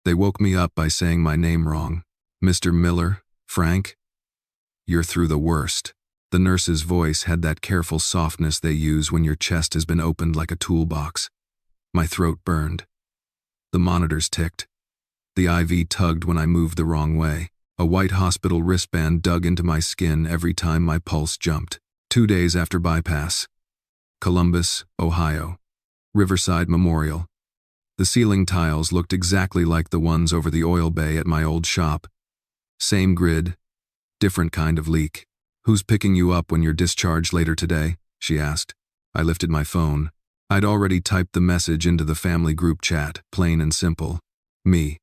They woke me up by saying my name wrong. Mr. Miller, Frank? You're through the worst. The nurse's voice had that careful softness they use when your chest has been opened like a toolbox. My throat burned. The monitors ticked. The IV tugged when I moved the wrong way. A white hospital wristband dug into my skin every time my pulse jumped. 2 days after bypass. Columbus, Ohio. Riverside Memorial. The ceiling tiles looked exactly like the ones over the oil bay at my old shop. Same grid, different kind of leak. Who's picking you up when you're discharged later today? She asked. I lifted my phone. I'd already typed the message into the family group chat, plain and simple. Me.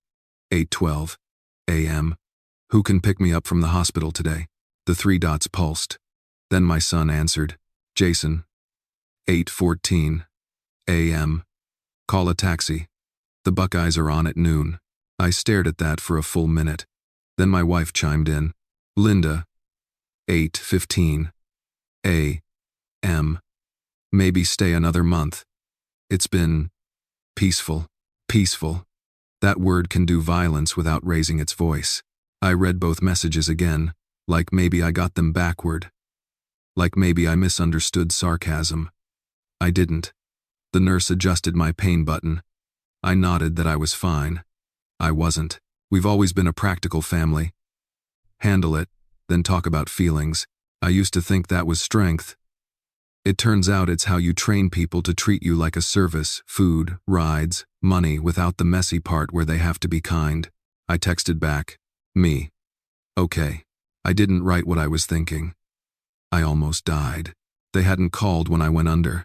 8:12 a.m. Who can pick me up from the hospital today? The 3 dots pulsed. Then my son answered. Jason. 8:14 a.m. Call a taxi. The Buckeyes are on at noon. I stared at that for a full minute. Then my wife chimed in. Linda. 8:15 a.m. Maybe stay another month. It's been peaceful. Peaceful. That word can do violence without raising its voice. I read both messages again, like maybe I got them backward. Like maybe I misunderstood sarcasm. I didn't. The nurse adjusted my pain button. I nodded that I was fine. I wasn't. We've always been a practical family. Handle it, then talk about feelings. I used to think that was strength. It turns out it's how you train people to treat you like a service, food, rides, money, without the messy part where they have to be kind. I texted back. Me. Okay. I didn't write what I was thinking. I almost died. They hadn't called when I went under.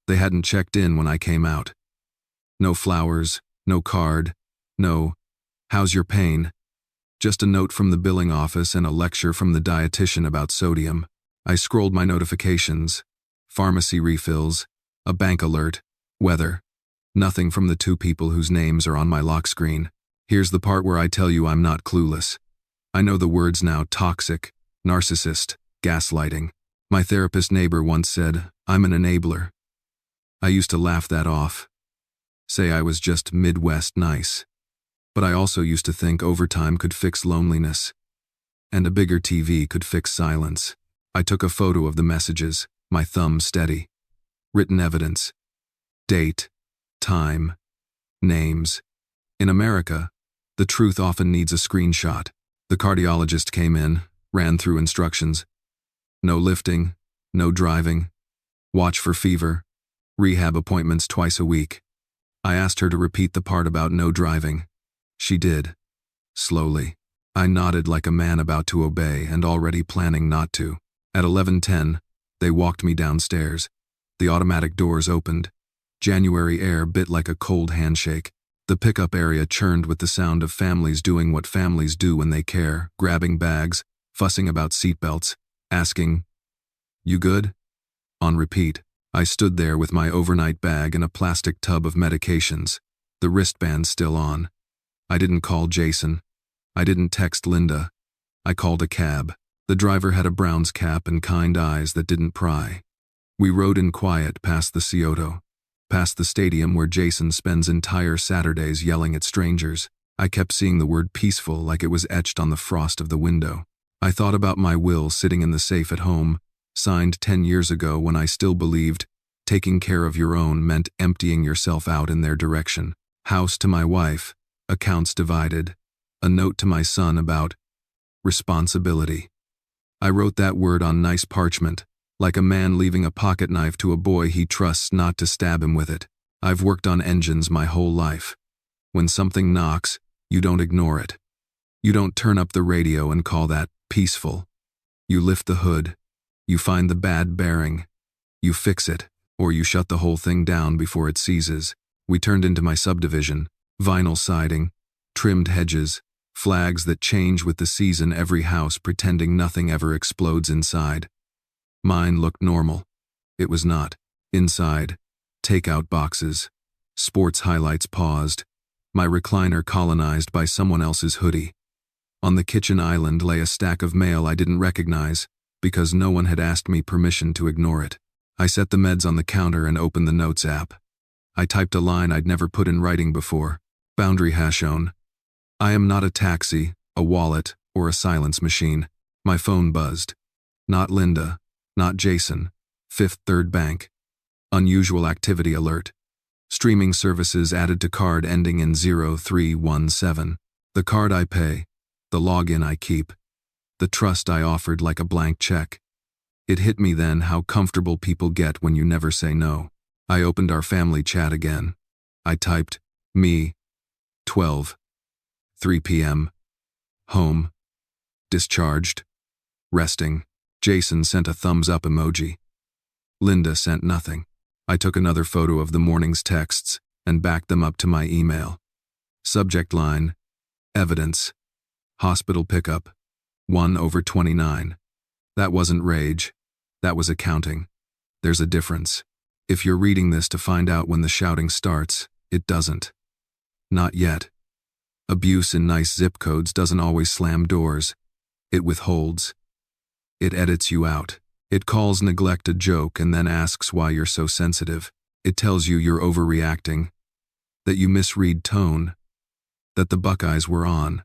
They hadn't checked in when I came out. No flowers, no card, no, how's your pain? Just a note from the billing office and a lecture from the dietitian about sodium. I scrolled my notifications. Pharmacy refills, a bank alert, weather. Nothing from the 2 people whose names are on my lock screen. Here's the part where I tell you I'm not clueless. I know the words now: toxic, narcissist, gaslighting. My therapist neighbor once said, I'm an enabler. I used to laugh that off. Say I was just Midwest nice. But I also used to think overtime could fix loneliness. And a bigger TV could fix silence. I took a photo of the messages, my thumb steady. Written evidence. Date. Time. Names. In America, the truth often needs a screenshot. The cardiologist came in, ran through instructions. No lifting, no driving. Watch for fever. Rehab appointments twice a week. I asked her to repeat the part about no driving. She did. Slowly. I nodded like a man about to obey and already planning not to. At 11:10, they walked me downstairs. The automatic doors opened. January air bit like a cold handshake. The pickup area churned with the sound of families doing what families do when they care, grabbing bags, fussing about seatbelts, asking, "You good?" On repeat. I stood there with my overnight bag and a plastic tub of medications, the wristband still on. I didn't call Jason. I didn't text Linda. I called a cab. The driver had a Browns cap and kind eyes that didn't pry. We rode in quiet past the Scioto, past the stadium where Jason spends entire Saturdays yelling at strangers. I kept seeing the word peaceful like it was etched on the frost of the window. I thought about my will sitting in the safe at home, signed 10 years ago when I still believed taking care of your own meant emptying yourself out in their direction. House to my wife, accounts divided, a note to my son about responsibility. I wrote that word on nice parchment, like a man leaving a pocket knife to a boy he trusts not to stab him with it. I've worked on engines my whole life. When something knocks, you don't ignore it. You don't turn up the radio and call that peaceful. You lift the hood. You find the bad bearing. You fix it, or you shut the whole thing down before it seizes. We turned into my subdivision, vinyl siding, trimmed hedges, flags that change with the season, every house pretending nothing ever explodes inside. Mine looked normal. It was not. Inside, takeout boxes, sports highlights paused, my recliner colonized by someone else's hoodie. On the kitchen island lay a stack of mail I didn't recognize, because no one had asked me permission to ignore it. I set the meds on the counter and opened the Notes app. I typed a line I'd never put in writing before. Boundary Hashone. I am not a taxi, a wallet, or a silence machine. My phone buzzed. Not Linda. Not Jason. Fifth Third Bank. Unusual activity alert. Streaming services added to card ending in 0317. The card I pay. The login I keep. The trust I offered like a blank check. It hit me then how comfortable people get when you never say no. I opened our family chat again. I typed, me, 12, 3 p.m., home, discharged, resting. Jason sent a thumbs up emoji. Linda sent nothing. I took another photo of the morning's texts and backed them up to my email. Subject line, evidence, hospital pickup, 1/29. That wasn't rage. That was accounting. There's a difference. If you're reading this to find out when the shouting starts, it doesn't. Not yet. Abuse in nice zip codes doesn't always slam doors. It withholds. It edits you out. It calls neglect a joke and then asks why you're so sensitive. It tells you you're overreacting, that you misread tone, that the Buckeyes were on.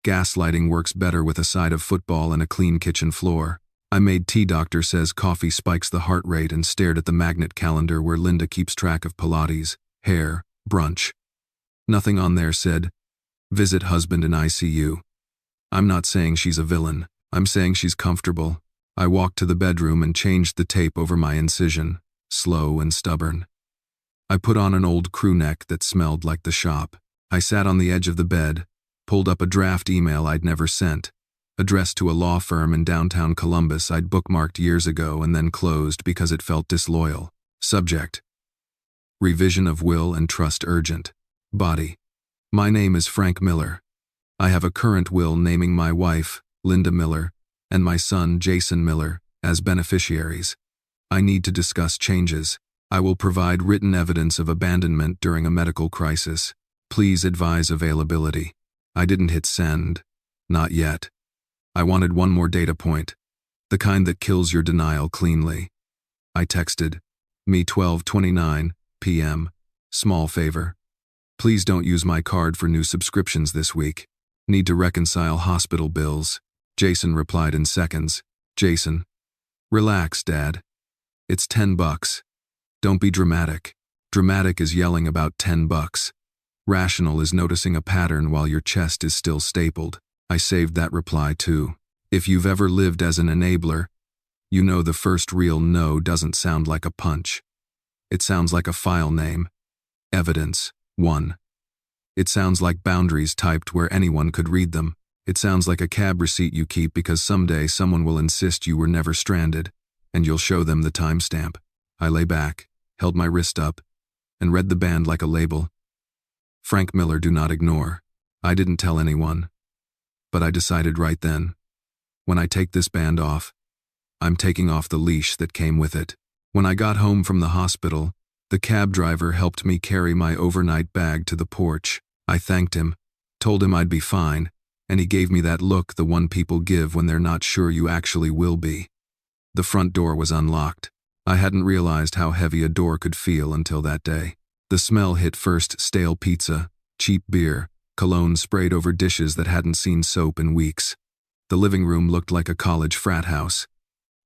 Gaslighting works better with a side of football and a clean kitchen floor. I made tea. Doctor says coffee spikes the heart rate and stared at the magnet calendar where Linda keeps track of Pilates, hair, brunch. Nothing on there said, visit husband in ICU. I'm not saying she's a villain. I'm saying she's comfortable. I walked to the bedroom and changed the tape over my incision, slow and stubborn. I put on an old crew neck that smelled like the shop. I sat on the edge of the bed, pulled up a draft email I'd never sent, addressed to a law firm in downtown Columbus I'd bookmarked years ago and then closed because it felt disloyal. Subject: revision of will and trust urgent. Body: my name is Frank Miller. I have a current will naming my wife, Linda Miller, and my son, Jason Miller, as beneficiaries. I need to discuss changes. I will provide written evidence of abandonment during a medical crisis. Please advise availability. I didn't hit send. Not yet. I wanted one more data point, the kind that kills your denial cleanly. I texted, me 12:29 p.m., small favor. Please don't use my card for new subscriptions this week. Need to reconcile hospital bills. Jason replied in seconds. Jason: relax, Dad. It's $10. Don't be dramatic. Dramatic is yelling about $10. Rational is noticing a pattern while your chest is still stapled. I saved that reply too. If you've ever lived as an enabler, you know the first real no doesn't sound like a punch. It sounds like a file name. Evidence, 1. It sounds like boundaries typed where anyone could read them. It sounds like a cab receipt you keep because someday someone will insist you were never stranded, and you'll show them the timestamp. I lay back, held my wrist up, and read the band like a label. Frank Miller, do not ignore. I didn't tell anyone. But I decided right then, when I take this band off, I'm taking off the leash that came with it. When I got home from the hospital, the cab driver helped me carry my overnight bag to the porch. I thanked him, told him I'd be fine, and he gave me that look the one people give when they're not sure you actually will be. The front door was unlocked. I hadn't realized how heavy a door could feel until that day. The smell hit first: stale pizza, cheap beer, cologne sprayed over dishes that hadn't seen soap in weeks. The living room looked like a college frat house.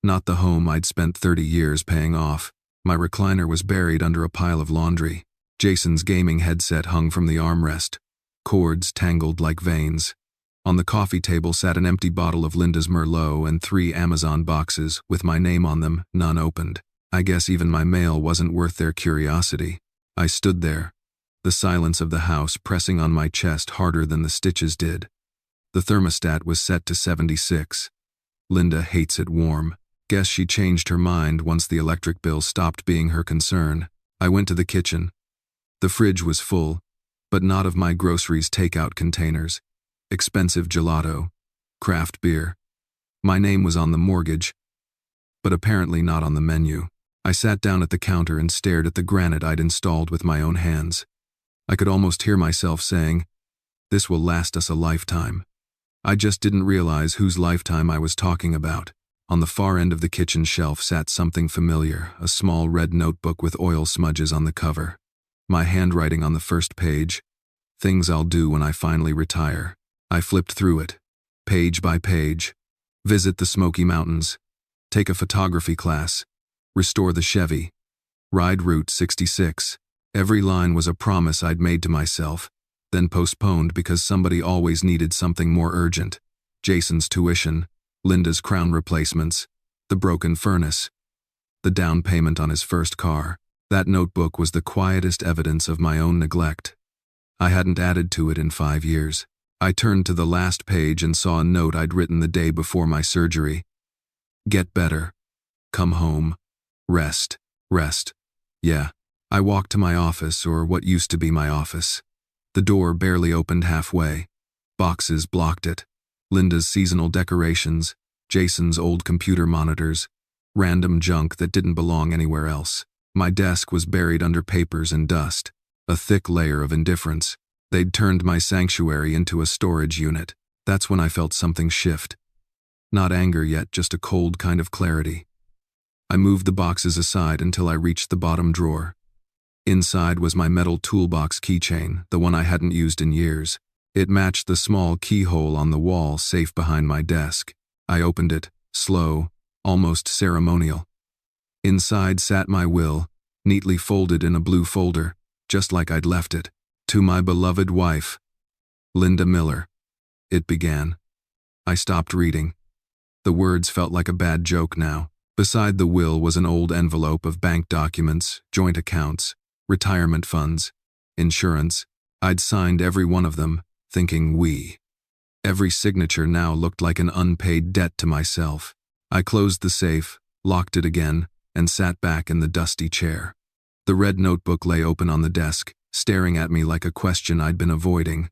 Not the home I'd spent 30 years paying off. My recliner was buried under a pile of laundry. Jason's gaming headset hung from the armrest, cords tangled like veins. On the coffee table sat an empty bottle of Linda's Merlot and 3 Amazon boxes with my name on them, none opened. I guess even my mail wasn't worth their curiosity. I stood there, the silence of the house pressing on my chest harder than the stitches did. The thermostat was set to 76. Linda hates it warm. Guess she changed her mind once the electric bill stopped being her concern. I went to the kitchen. The fridge was full, but not of my groceries takeout containers. Expensive gelato, craft beer. My name was on the mortgage, but apparently not on the menu. I sat down at the counter and stared at the granite I'd installed with my own hands. I could almost hear myself saying, "This will last us a lifetime." I just didn't realize whose lifetime I was talking about. On the far end of the kitchen shelf sat something familiar, a small red notebook with oil smudges on the cover. My handwriting on the first page, Things I'll do when I finally retire. I flipped through it, page by page. Visit the Smoky Mountains. Take a photography class. Restore the Chevy. Ride Route 66. Every line was a promise I'd made to myself, then postponed because somebody always needed something more urgent. Jason's tuition, Linda's crown replacements, the broken furnace, the down payment on his first car. That notebook was the quietest evidence of my own neglect. I hadn't added to it in 5 years. I turned to the last page and saw a note I'd written the day before my surgery. Get better. Come home. Rest. Rest. Yeah. I walked to my office, or what used to be my office. The door barely opened halfway. Boxes blocked it. Linda's seasonal decorations, Jason's old computer monitors, random junk that didn't belong anywhere else. My desk was buried under papers and dust, a thick layer of indifference. They'd turned my sanctuary into a storage unit. That's when I felt something shift. Not anger yet, just a cold kind of clarity. I moved the boxes aside until I reached the bottom drawer. Inside was my metal toolbox keychain, the one I hadn't used in years. It matched the small keyhole on the wall safe behind my desk. I opened it, slow, almost ceremonial. Inside sat my will, neatly folded in a blue folder, just like I'd left it. To my beloved wife, Linda Miller. It began. I stopped reading. The words felt like a bad joke now. Beside the will was an old envelope of bank documents, joint accounts, retirement funds, insurance. I'd signed every one of them, thinking we. Every signature now looked like an unpaid debt to myself. I closed the safe, locked it again, and sat back in the dusty chair. The red notebook lay open on the desk, staring at me like a question I'd been avoiding.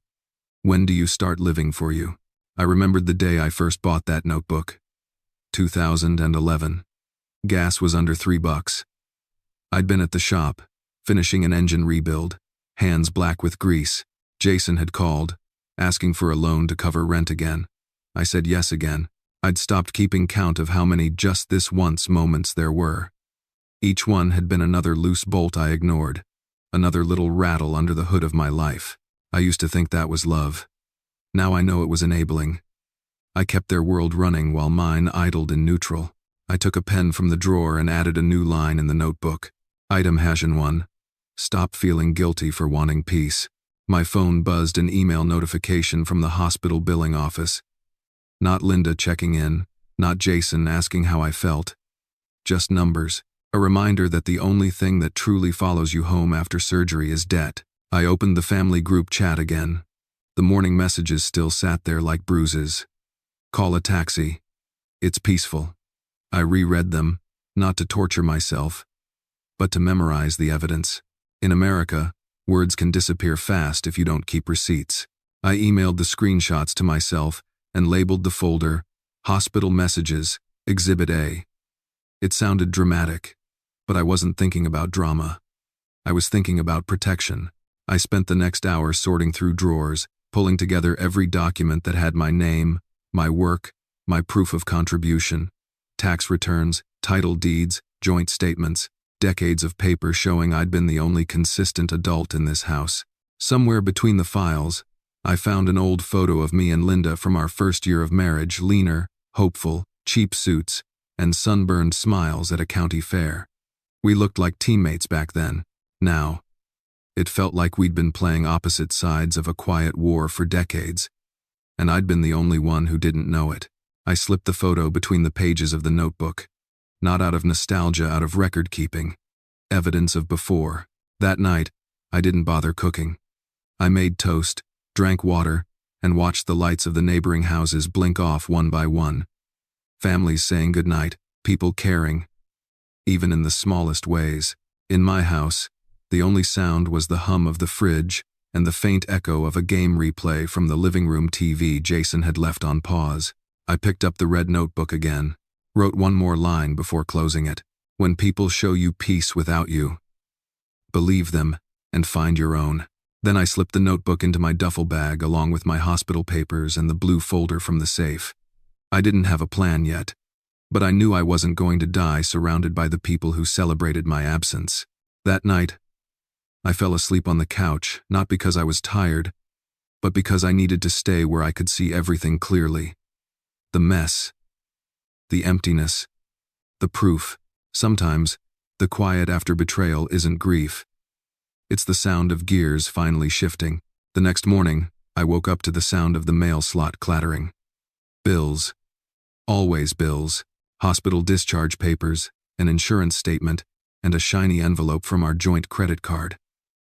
When do you start living for you? I remembered the day I first bought that notebook. 2011. Gas was under $3. I'd been at the shop, finishing an engine rebuild, hands black with grease. Jason had called, asking for a loan to cover rent again. I said yes again. I'd stopped keeping count of how many just this once moments there were. Each one had been another loose bolt I ignored, another little rattle under the hood of my life. I used to think that was love. Now I know it was enabling. I kept their world running while mine idled in neutral. I took a pen from the drawer and added a new line in the notebook. Item #1. Stop feeling guilty for wanting peace. My phone buzzed an email notification from the hospital billing office. Not Linda checking in, not Jason asking how I felt. Just numbers. A reminder that the only thing that truly follows you home after surgery is debt. I opened the family group chat again. The morning messages still sat there like bruises. Call a taxi. It's peaceful. I reread them, not to torture myself, but to memorize the evidence. In America, words can disappear fast if you don't keep receipts. I emailed the screenshots to myself and labeled the folder, Hospital Messages, Exhibit A. It sounded dramatic, but I wasn't thinking about drama. I was thinking about protection. I spent the next hour sorting through drawers, pulling together every document that had my name, my work, my proof of contribution, tax returns, title deeds, joint statements, decades of paper showing I'd been the only consistent adult in this house. Somewhere between the files, I found an old photo of me and Linda from our first year of marriage, leaner, hopeful, cheap suits, and sunburned smiles at a county fair. We looked like teammates back then. Now, it felt like we'd been playing opposite sides of a quiet war for decades, and I'd been the only one who didn't know it. I slipped the photo between the pages of the notebook, not out of nostalgia, out of record keeping, evidence of before. That night, I didn't bother cooking. I made toast, drank water, and watched the lights of the neighboring houses blink off one by one. Families saying goodnight, people caring, even in the smallest ways. In my house, the only sound was the hum of the fridge and the faint echo of a game replay from the living room TV Jason had left on pause. I picked up the red notebook again, wrote one more line before closing it. When people show you peace without you, believe them and find your own. Then I slipped the notebook into my duffel bag along with my hospital papers and the blue folder from the safe. I didn't have a plan yet, but I knew I wasn't going to die surrounded by the people who celebrated my absence. That night, I fell asleep on the couch, not because I was tired, but because I needed to stay where I could see everything clearly. The mess, the emptiness, the proof. Sometimes, the quiet after betrayal isn't grief. It's the sound of gears finally shifting. The next morning, I woke up to the sound of the mail slot clattering. Bills. Always bills. Hospital discharge papers, an insurance statement, and a shiny envelope from our joint credit card.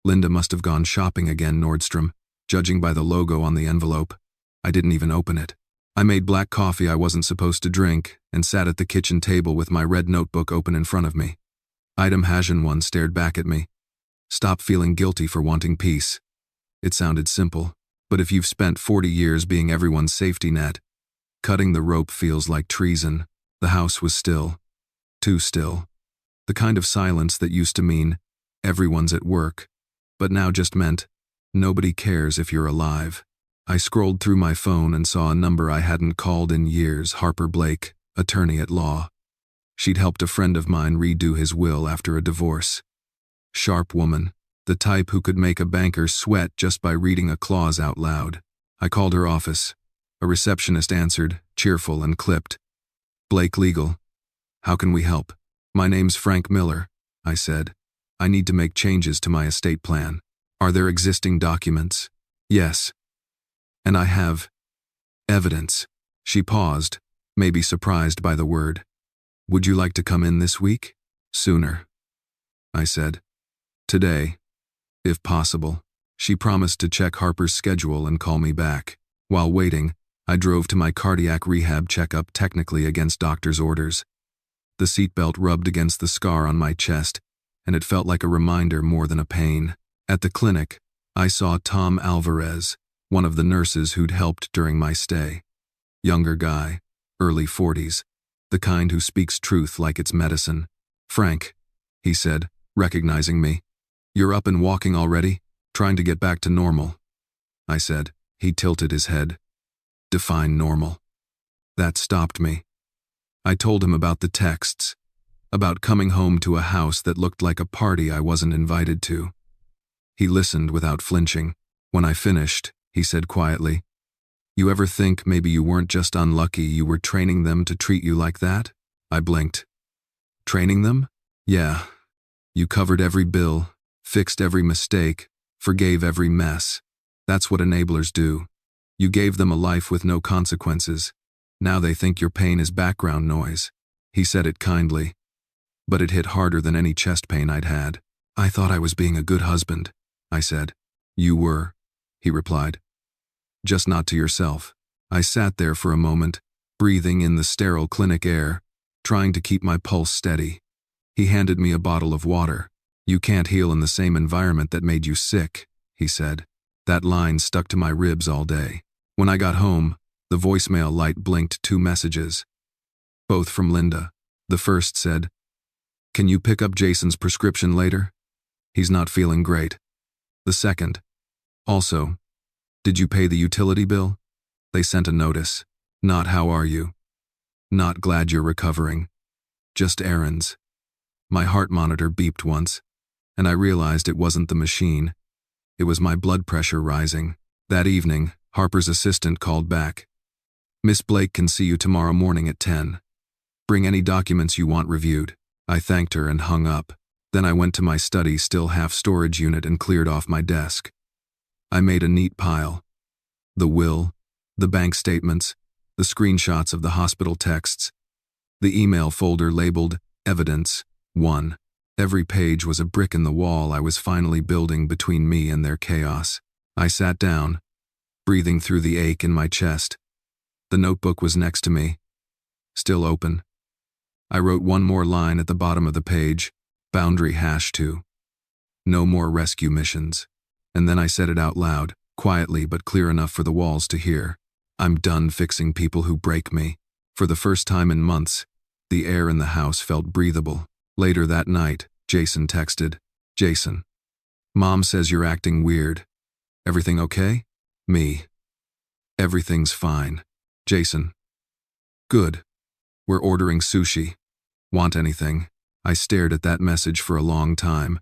Linda must have gone shopping again, Nordstrom, judging by the logo on the envelope. I didn't even open it. I made black coffee I wasn't supposed to drink and sat at the kitchen table with my red notebook open in front of me. Item Hajan 1 stared back at me. Stop feeling guilty for wanting peace. It sounded simple, but if you've spent 40 years being everyone's safety net, cutting the rope feels like treason. The house was still. Too still. The kind of silence that used to mean everyone's at work, but now just meant nobody cares if you're alive. I scrolled through my phone and saw a number I hadn't called in years, Harper Blake, attorney at law. She'd helped a friend of mine redo his will after a divorce. Sharp woman, the type who could make a banker sweat just by reading a clause out loud. I called her office. A receptionist answered, cheerful and clipped. Blake Legal. How can we help? My name's Frank Miller, I said. I need to make changes to my estate plan. Are there existing documents? Yes. And I have evidence. She paused, maybe surprised by the word. Would you like to come in this week? Sooner, I said. Today, if possible. She promised to check Harper's schedule and call me back. While waiting, I drove to my cardiac rehab checkup, technically against doctor's orders. The seatbelt rubbed against the scar on my chest, and it felt like a reminder more than a pain. At the clinic, I saw Tom Alvarez, one of the nurses who'd helped during my stay. Younger guy, early 40s, the kind who speaks truth like it's medicine. Frank, he said, recognizing me. You're up and walking already? Trying to get back to normal, I said. He tilted his head. Define normal. That stopped me. I told him about the texts, about coming home to a house that looked like a party I wasn't invited to. He listened without flinching. When I finished, he said quietly, You ever think maybe you weren't just unlucky, you were training them to treat you like that? I blinked. Training them? Yeah. You covered every bill, fixed every mistake, forgave every mess. That's what enablers do. You gave them a life with no consequences. Now they think your pain is background noise. He said it kindly, but it hit harder than any chest pain I'd had. I thought I was being a good husband, I said. You were, he replied. Just not to yourself. I sat there for a moment, breathing in the sterile clinic air, trying to keep my pulse steady. He handed me a bottle of water. You can't heal in the same environment that made you sick, he said. That line stuck to my ribs all day. When I got home, the voicemail light blinked 2 messages. Both from Linda. The first said, Can you pick up Jason's prescription later? He's not feeling great. The second, also, Did you pay the utility bill? They sent a notice. Not how are you? Not glad you're recovering. Just errands. My heart monitor beeped once, and I realized it wasn't the machine. It was my blood pressure rising. That evening, Harper's assistant called back. Miss Blake can see you tomorrow morning at 10. Bring any documents you want reviewed. I thanked her and hung up. Then I went to my study, still half storage unit, and cleared off my desk. I made a neat pile. The will, the bank statements, the screenshots of the hospital texts, the email folder labeled Evidence 1. Every page was a brick in the wall I was finally building between me and their chaos. I sat down, breathing through the ache in my chest. The notebook was next to me, still open. I wrote one more line at the bottom of the page, boundary #2. No more rescue missions. And then I said it out loud, quietly but clear enough for the walls to hear. I'm done fixing people who break me. For the first time in months, the air in the house felt breathable. Later that night, Jason texted, Jason, Mom says you're acting weird. Everything okay? Me. Everything's fine. Jason. Good. We're ordering sushi. Want anything? I stared at that message for a long time.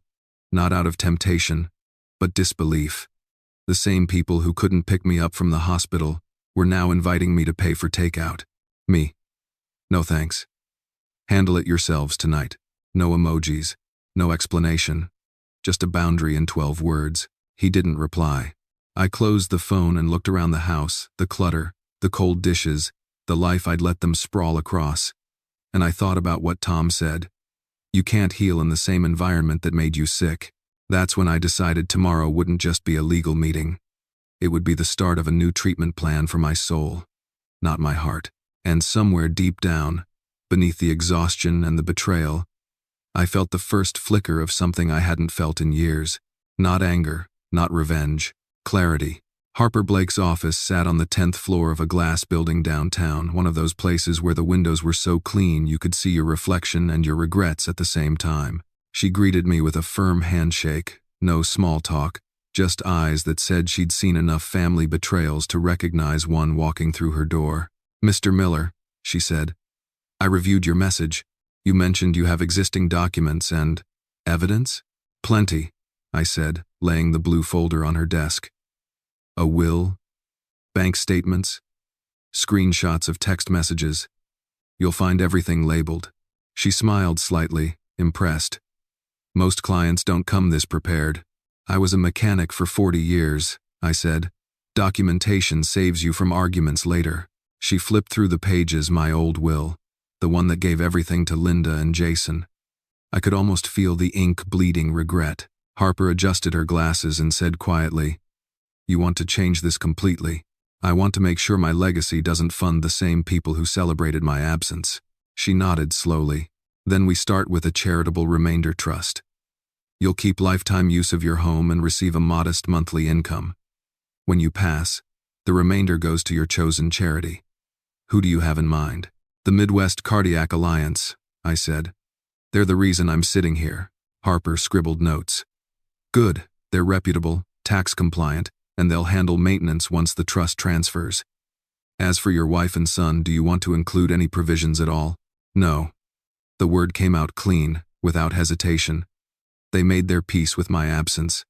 not out of temptation, but disbelief. The same people who couldn't pick me up from the hospital were now inviting me to pay for takeout. Me. No thanks. Handle it yourselves tonight. No emojis, no explanation. Just a boundary in 12 words. He didn't reply. I closed the phone and looked around the house, the clutter, the cold dishes, the life I'd let them sprawl across. And I thought about what Tom said. You can't heal in the same environment that made you sick. That's when I decided tomorrow wouldn't just be a legal meeting. It would be the start of a new treatment plan for my soul, not my heart. And somewhere deep down, beneath the exhaustion and the betrayal, I felt the first flicker of something I hadn't felt in years. Not anger, not revenge, clarity. Harper Blake's office sat on the 10th floor of a glass building downtown, one of those places where the windows were so clean you could see your reflection and your regrets at the same time. She greeted me with a firm handshake, no small talk, just eyes that said she'd seen enough family betrayals to recognize one walking through her door. Mr. Miller, she said, I reviewed your message. You mentioned you have existing documents and evidence? Plenty, I said, laying the blue folder on her desk. A will, bank statements, screenshots of text messages. You'll find everything labeled. She smiled slightly, impressed. Most clients don't come this prepared. I was a mechanic for 40 years, I said. Documentation saves you from arguments later. She flipped through the pages, my old will, the one that gave everything to Linda and Jason. I could almost feel the ink bleeding regret. Harper adjusted her glasses and said quietly, You want to change this completely. I want to make sure my legacy doesn't fund the same people who celebrated my absence. She nodded slowly. Then we start with a charitable remainder trust. You'll keep lifetime use of your home and receive a modest monthly income. When you pass, the remainder goes to your chosen charity. Who do you have in mind? The Midwest Cardiac Alliance, I said. They're the reason I'm sitting here. Harper scribbled notes. Good, they're reputable, tax compliant, and they'll handle maintenance once the trust transfers. As for your wife and son, do you want to include any provisions at all? No. The word came out clean, without hesitation. They made their peace with my absence.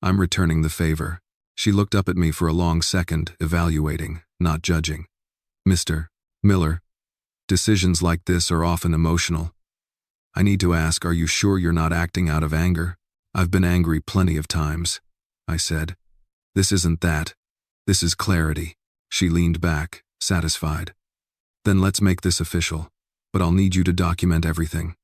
I'm returning the favor. She looked up at me for a long second, evaluating, not judging. Mr. Miller, decisions like this are often emotional. I need to ask, are you sure you're not acting out of anger? I've been angry plenty of times, I said. This isn't that. This is clarity. She leaned back, satisfied. Then let's make this official. But I'll need you to document everything.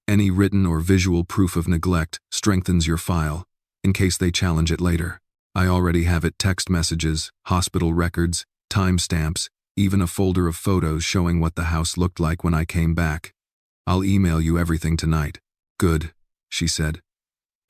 Any written or visual proof of neglect strengthens your file, in case they challenge it later. I already have it: text messages, hospital records, timestamps, even a folder of photos showing what the house looked like when I came back. I'll email you everything tonight. Good, she said.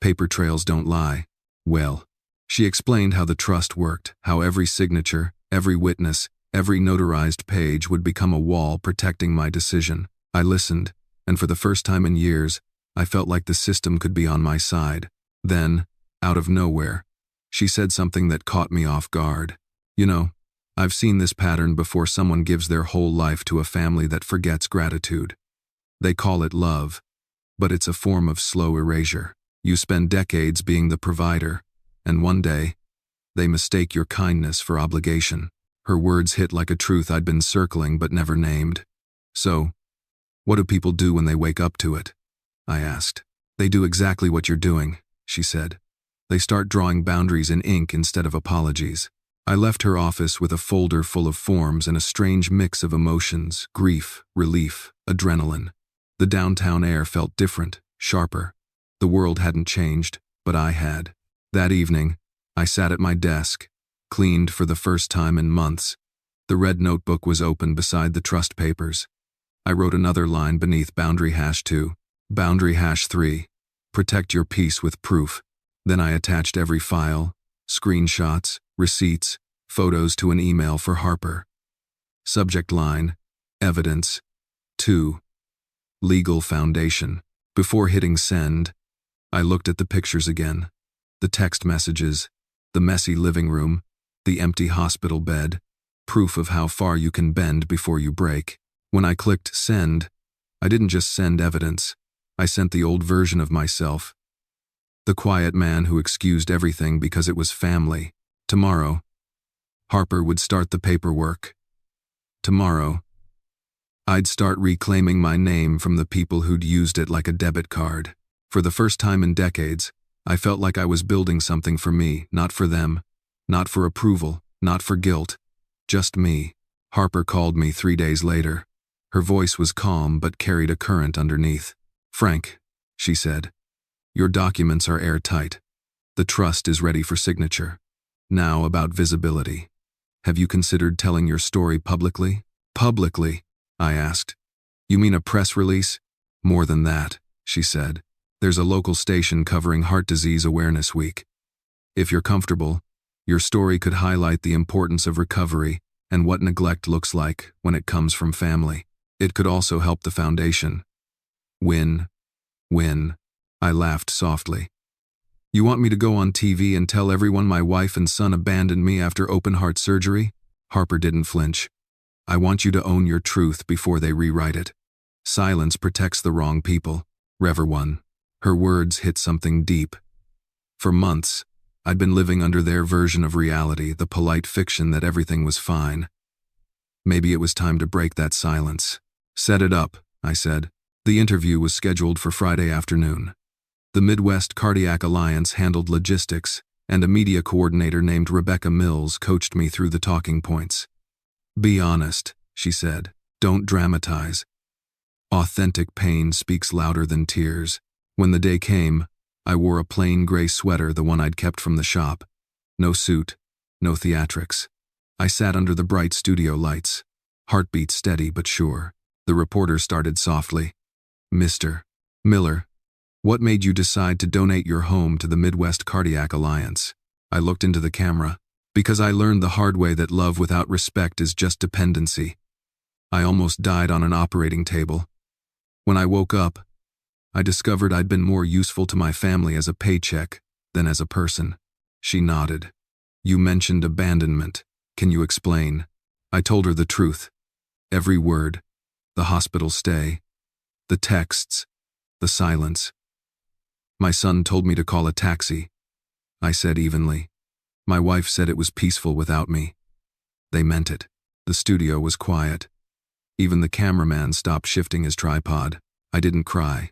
Paper trails don't lie. Well, she explained how the trust worked, how every signature, every witness, every notarized page would become a wall protecting my decision. I listened, and for the first time in years, I felt like the system could be on my side. Then, out of nowhere, she said something that caught me off guard. You know, I've seen this pattern before. Someone gives their whole life to a family that forgets gratitude. They call it love, but it's a form of slow erasure. You spend decades being the provider, and one day, they mistake your kindness for obligation. Her words hit like a truth I'd been circling but never named. So, what do people do when they wake up to it? I asked. They do exactly what you're doing, she said. They start drawing boundaries in ink instead of apologies. I left her office with a folder full of forms and a strange mix of emotions: grief, relief, adrenaline. The downtown air felt different, sharper. The world hadn't changed, but I had. That evening, I sat at my desk, cleaned for the first time in months. The red notebook was open beside the trust papers. I wrote another line beneath boundary #2, boundary #3, protect your peace with proof. Then I attached every file, screenshots, receipts, photos to an email for Harper. Subject line, evidence. 2. Legal foundation. Before hitting send, I looked at the pictures again. The text messages, the messy living room, the empty hospital bed, proof of how far you can bend before you break. When I clicked send, I didn't just send evidence. I sent the old version of myself, The quiet man who excused everything because it was family. Tomorrow, Harper would start the paperwork. Tomorrow, I'd start reclaiming my name from the people who'd used it like a debit card. For the first time in decades, I felt like I was building something for me, not for them, not for approval, not for guilt, just me. Harper called me 3 days later. Her voice was calm but carried a current underneath. "Frank," she said, "your documents are airtight. The trust is ready for signature. Now about visibility. Have you considered telling your story publicly?" "Publicly?" I asked. "You mean a press release?" "More than that," she said. "There's a local station covering Heart Disease Awareness Week. If you're comfortable, your story could highlight the importance of recovery and what neglect looks like when it comes from family. It could also help the foundation." Win. I laughed softly. "You want me to go on TV and tell everyone my wife and son abandoned me after open heart surgery?" Harper didn't flinch. "I want you to own your truth before they rewrite it. Silence protects the wrong people." Rever one. Her words hit something deep. For months, I'd been living under their version of reality, the polite fiction that everything was fine. Maybe it was time to break that silence. "Set it up," I said. The interview was scheduled for Friday afternoon. The Midwest Cardiac Alliance handled logistics, and a media coordinator named Rebecca Mills coached me through the talking points. "Be honest," she said. "Don't dramatize. Authentic pain speaks louder than tears." When the day came, I wore a plain gray sweater, the one I'd kept from the shop. No suit, no theatrics. I sat under the bright studio lights, heartbeat steady but sure. The reporter started softly. "Mr. Miller, what made you decide to donate your home to the Midwest Cardiac Alliance?" I looked into the camera. "Because I learned the hard way that love without respect is just dependency. I almost died on an operating table. When I woke up, I discovered I'd been more useful to my family as a paycheck than as a person." She nodded. "You mentioned abandonment. Can you explain?" I told her the truth. Every word. The hospital stay. The texts. The silence. "My son told me to call a taxi," I said evenly. "My wife said it was peaceful without me." They meant it. The studio was quiet. Even the cameraman stopped shifting his tripod. I didn't cry.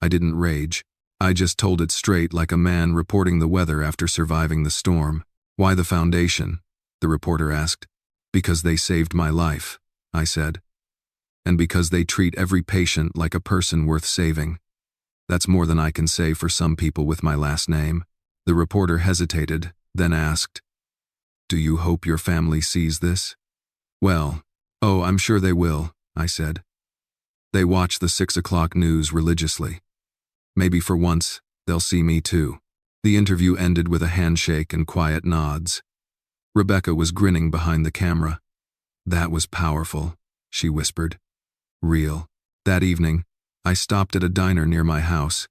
I didn't rage. I just told it straight, like a man reporting the weather after surviving the storm. "Why the foundation?" the reporter asked. "Because they saved my life," I said. "And because they treat every patient like a person worth saving. That's more than I can say for some people with my last name." The reporter hesitated, then asked, "Do you hope your family sees this?" "Well, I'm sure they will," I said. "They watch the 6 o'clock news religiously. Maybe for once, they'll see me too." The interview ended with a handshake and quiet nods. Rebecca was grinning behind the camera. "That was powerful," she whispered. "Real." That evening, I stopped at a diner near my house.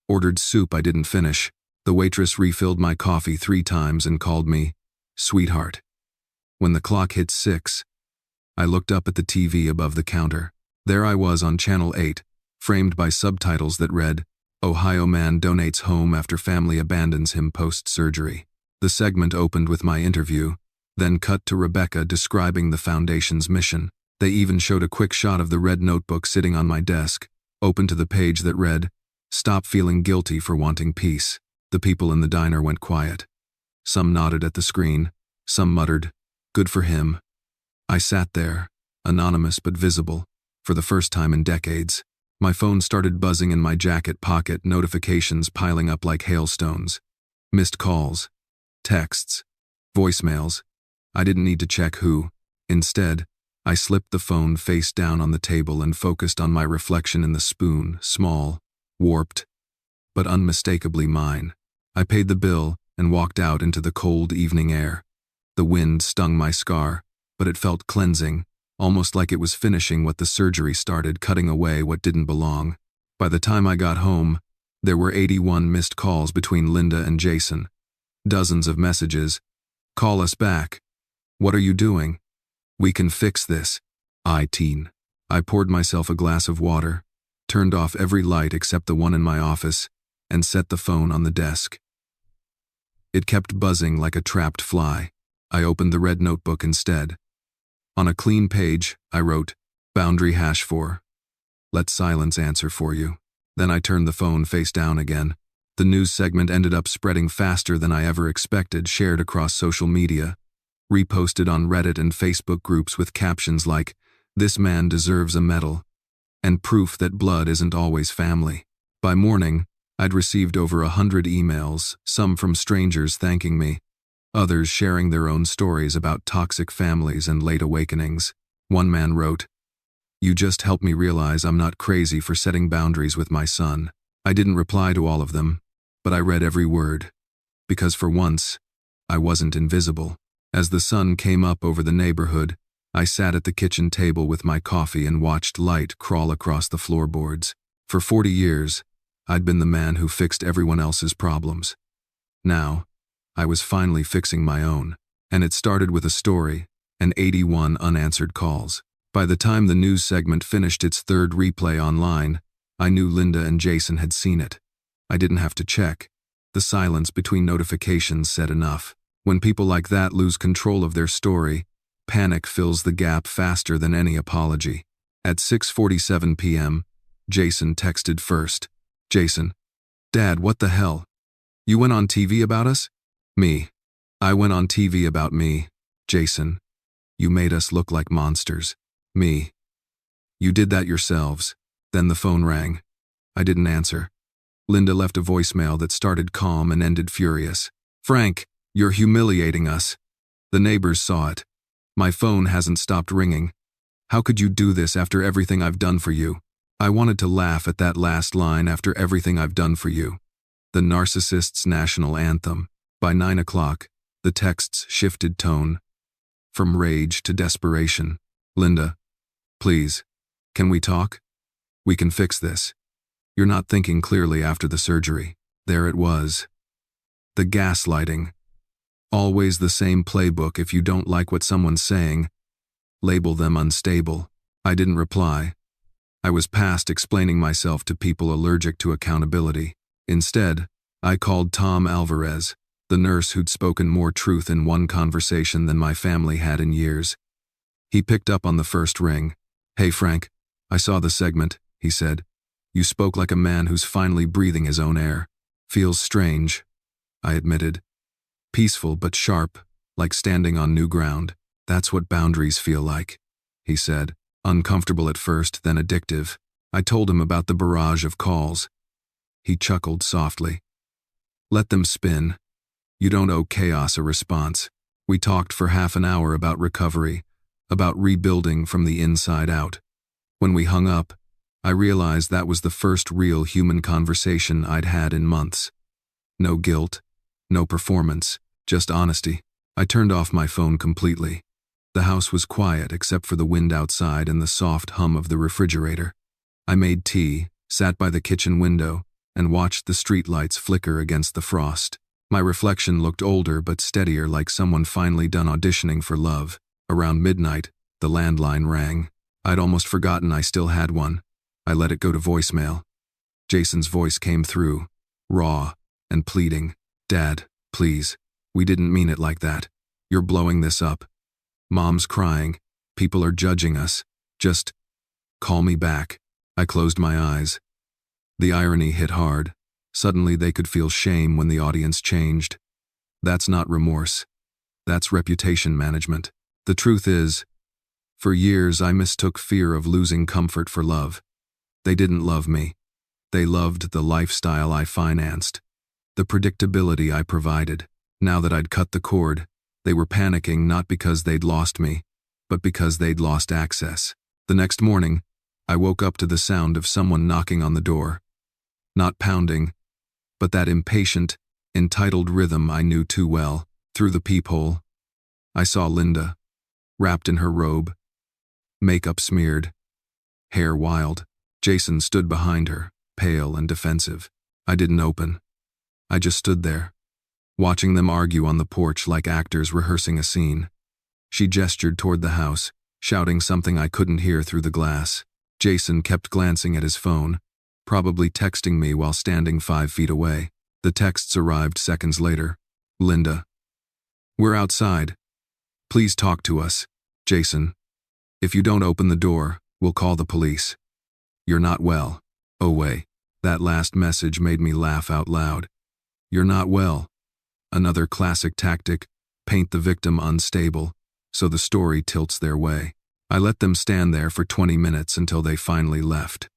Ordered soup I didn't finish. The waitress refilled my coffee 3 times and called me sweetheart. When the clock hit 6, I looked up at the TV above the counter. There I was on Channel 8, framed by subtitles that read, "Ohio man donates home after family abandons him post-surgery." The segment opened with my interview, then cut to Rebecca describing the foundation's mission. They even showed a quick shot of the red notebook sitting on my desk, open to the page that read, "Stop feeling guilty for wanting peace." The people in the diner went quiet. Some nodded at the screen, some muttered, "Good for him." I sat there, anonymous but visible, for the first time in decades. My phone started buzzing in my jacket pocket, notifications piling up like hailstones. Missed calls, texts, voicemails. I didn't need to check who. Instead, I slipped the phone face down on the table and focused on my reflection in the spoon, small, warped, but unmistakably mine. I paid the bill and walked out into the cold evening air. The wind stung my scar, but it felt cleansing, almost like it was finishing what the surgery started, cutting away what didn't belong. By the time I got home, there were 81 missed calls between Linda and Jason. Dozens of messages. "Call us back. What are you doing? We can fix this." I poured myself a glass of water, turned off every light except the one in my office, and set the phone on the desk. It kept buzzing like a trapped fly. I opened the red notebook instead. On a clean page, I wrote, boundary #4. Let silence answer for you. Then I turned the phone face down again. The news segment ended up spreading faster than I ever expected, shared across social media, reposted on Reddit and Facebook groups with captions like, "This man deserves a medal," and proof that blood isn't always family. By morning, I'd received over 100 emails, some from strangers thanking me, others sharing their own stories about toxic families and late awakenings. One man wrote, "You just helped me realize I'm not crazy for setting boundaries with my son." I didn't reply to all of them, but I read every word, because for once, I wasn't invisible. As the sun came up over the neighborhood, I sat at the kitchen table with my coffee and watched light crawl across the floorboards. For 40 years, I'd been the man who fixed everyone else's problems. Now, I was finally fixing my own, and it started with a story and 81 unanswered calls. By the time the news segment finished its third replay online, I knew Linda and Jason had seen it. I didn't have to check. The silence between notifications said enough. When people like that lose control of their story, panic fills the gap faster than any apology. At 6:47 p.m., Jason texted first. "Jason, Dad, what the hell? You went on TV about us?" "Me. I went on TV about me." "Jason, you made us look like monsters." "Me. You did that yourselves." Then the phone rang. I didn't answer. Linda left a voicemail that started calm and ended furious. "Frank, you're humiliating us. The neighbors saw it. My phone hasn't stopped ringing. How could you do this after everything I've done for you?" I wanted to laugh at that last line, "after everything I've done for you." The narcissist's national anthem. By 9 o'clock, the texts shifted tone, from rage to desperation. "Linda, please, can we talk? We can fix this. You're not thinking clearly after the surgery." There it was. The gaslighting. Always the same playbook. If you don't like what someone's saying, label them unstable. I didn't reply. I was past explaining myself to people allergic to accountability. Instead, I called Tom Alvarez, the nurse who'd spoken more truth in one conversation than my family had in years. He picked up on the first ring. "Hey Frank, I saw the segment," he said. "You spoke like a man who's finally breathing his own air." "Feels strange," I admitted. "Peaceful but sharp, like standing on new ground. That's what boundaries feel like," he said. Uncomfortable at first, then addictive. I told him about the barrage of calls. He chuckled softly. "Let them spin. You don't owe chaos a response." We talked for half an hour about recovery, about rebuilding from the inside out. When we hung up, I realized that was the first real human conversation I'd had in months. No guilt, no performance, just honesty. I turned off my phone completely. The house was quiet except for the wind outside and the soft hum of the refrigerator. I made tea, sat by the kitchen window, and watched the streetlights flicker against the frost. My reflection looked older but steadier, like someone finally done auditioning for love. Around midnight, the landline rang. I'd almost forgotten I still had one. I let it go to voicemail. Jason's voice came through, raw and pleading. "Dad, please. We didn't mean it like that. You're blowing this up. Mom's crying. People are judging us. Just call me back." I closed my eyes. The irony hit hard. Suddenly they could feel shame when the audience changed. That's not remorse. That's reputation management. The truth is, for years I mistook fear of losing comfort for love. They didn't love me. They loved the lifestyle I financed, the predictability I provided. Now that I'd cut the cord, they were panicking not because they'd lost me, but because they'd lost access. The next morning, I woke up to the sound of someone knocking on the door. Not pounding, but that impatient, entitled rhythm I knew too well. Through the peephole, I saw Linda, wrapped in her robe, makeup smeared, hair wild. Jason stood behind her, pale and defensive. I didn't open. I just stood there, watching them argue on the porch like actors rehearsing a scene. She gestured toward the house, shouting something I couldn't hear through the glass. Jason kept glancing at his phone, probably texting me while standing 5 feet away. The texts arrived seconds later. Linda. We're outside. Please talk to us. Jason. If you don't open the door, we'll call the police. You're not well. Oh wait. That last message made me laugh out loud. You're not well. Another classic tactic, paint the victim unstable, so the story tilts their way. I let them stand there for 20 minutes until they finally left.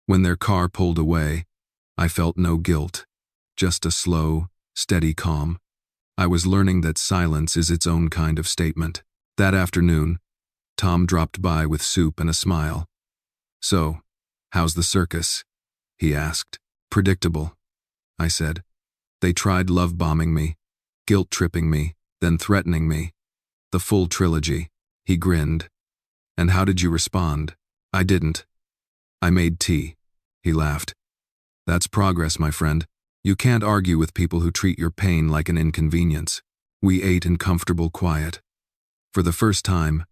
When their car pulled away, I felt no guilt, just a slow, steady calm. I was learning that silence is its own kind of statement. That afternoon, Tom dropped by with soup and a smile. So, how's the circus? He asked. Predictable, I said. They tried love-bombing me, guilt-tripping me, then threatening me. The full trilogy. He grinned. And how did you respond? I didn't. I made tea. He laughed. That's progress, my friend. You can't argue with people who treat your pain like an inconvenience. We ate in comfortable quiet. For the first time,